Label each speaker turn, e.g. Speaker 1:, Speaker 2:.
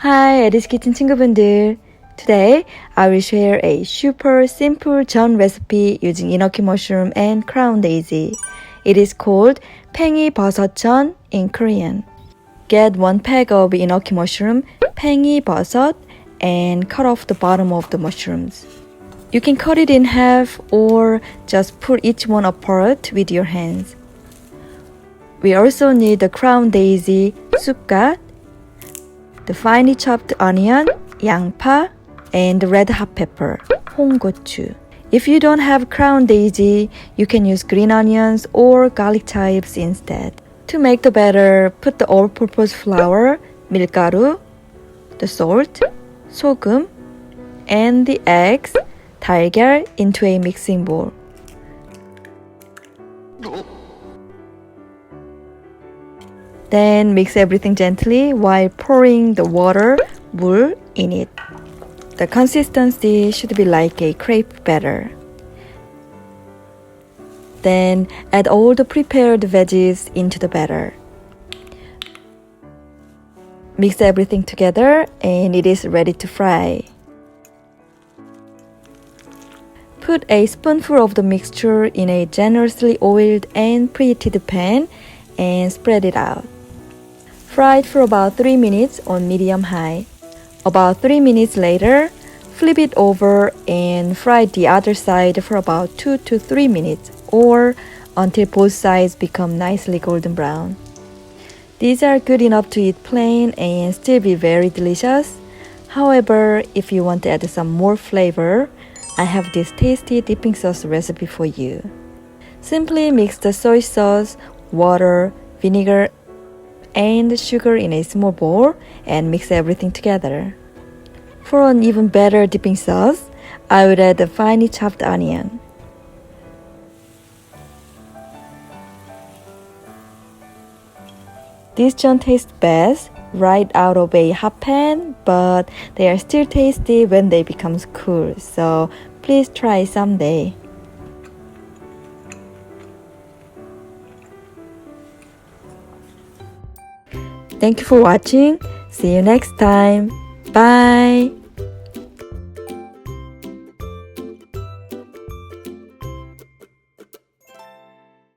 Speaker 1: Hi, 에디스 키친 친구분들. Today, I will share a super simple 전 recipe using Enoki mushroom and crown daisy. It is called 팽이버섯전 in Korean. Get 1 pack of Enoki mushroom, 팽이버섯, and cut off the bottom of the mushrooms. You can cut it in half or just pull each one apart with your hands. We also need the crown daisy, 쑥갓, the finely chopped onion, 양파, and the red hot pepper, 홍고추. If you don't have crown daisy, you can use green onions or garlic chives instead. To make the batter, put the all-purpose flour, 밀가루, the salt, 소금, and the eggs, 달걀, into a mixing bowl. Then mix everything gently while pouring the water, 물, in it. The consistency should be like a crepe batter. Then add all the prepared veggies into the batter. Mix everything together and it is ready to fry. Put a spoonful of the mixture in a generously oiled and preheated pan and spread it out. Fry it for about 3 minutes on medium-high. About 3 minutes later, flip it over and fry the other side for about 2 to 3 minutes or until both sides become nicely golden brown. These are good enough to eat plain and still be very delicious. However, if you want to add some more flavor, I have this tasty dipping sauce recipe for you. Simply mix the soy sauce, water, vinegar, and sugar in a small bowl and mix everything together. For an even better dipping sauce, I would add the finely chopped onion. These 전 taste best right out of a hot pan, but they are still tasty when they become cool, so please try someday. Thank you for watching. See you next time.